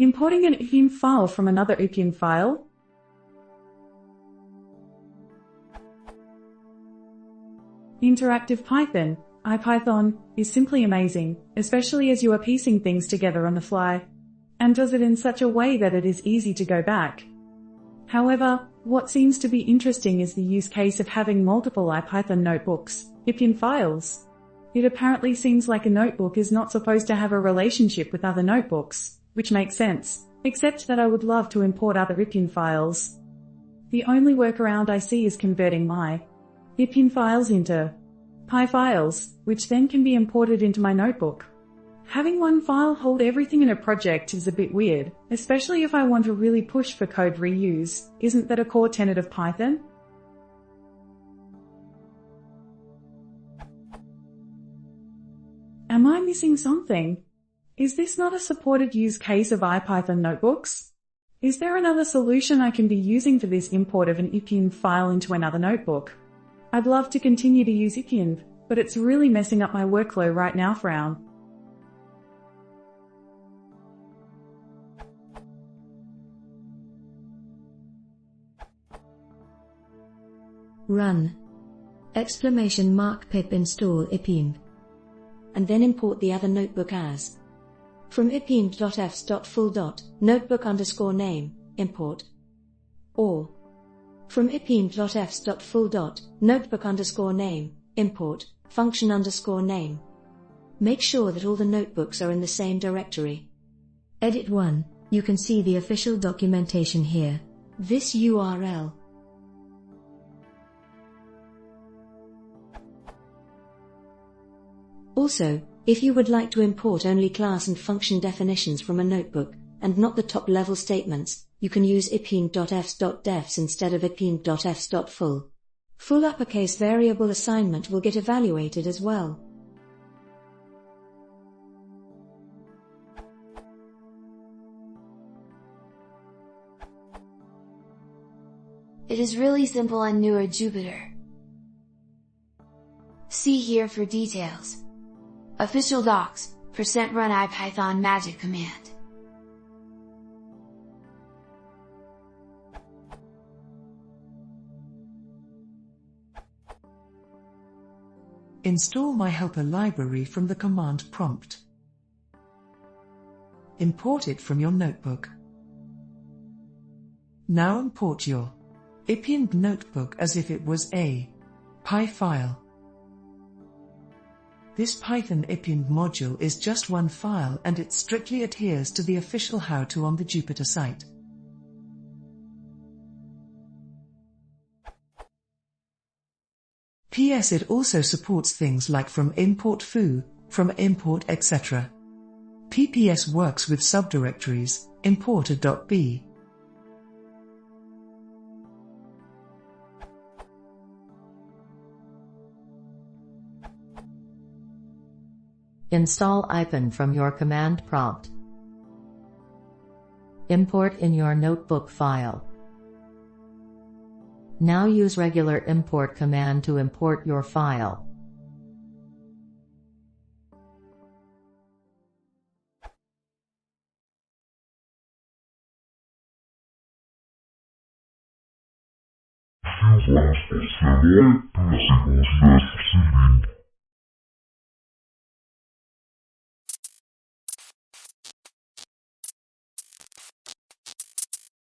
Importing an ipynb file from another ipynb file. Interactive Python, ipython, is simply amazing, especially as you are piecing things together on the fly, and does it in such a way that it is easy to go back. However, what seems to be interesting is the use case of having multiple ipython notebooks, ipynb files. It apparently seems like a notebook is not supposed to have a relationship with other notebooks, which makes sense, except that I would love to import other ipynb files. The only workaround I see is converting my ipynb files into py files, which then can be imported into my notebook. Having one file hold everything in a project is a bit weird, especially if I want to really push for code reuse. Isn't that a core tenet of Python? Am I missing something? Is this not a supported use case of ipython notebooks? Is there another solution I can be using for this import of an ipynb file into another notebook? I'd love to continue to use ipynb, but it's really messing up my workflow right now. Frown. Run !pip install ipynb, and then import the other notebook as from ipynb.fs.full.notebook_name import, or from ipynb.fs.full.notebook_name import function_name. Make sure that all the notebooks are in the same directory. Edit 1. You can see the official documentation here. This URL. Also, if you would like to import only class and function definitions from a notebook, and not the top-level statements, you can use ipynb.fs.defs instead of ipynb.fs.full. Full uppercase variable assignment will get evaluated as well. It is really simple on newer Jupyter. See here for details. Official docs, %run ipython magic command. Install my helper library from the command prompt. Import it from your notebook. Now import your ipynb notebook as if it was a py file. This Python ipynb module is just one file and it strictly adheres to the official how-to on the Jupyter site. PS It also supports things like from import foo, from import etc. PPS works with subdirectories, importer.b. Install ipynb from your command prompt. Import in your notebook file. Now use regular import command to import your file. Si vous installez, possible de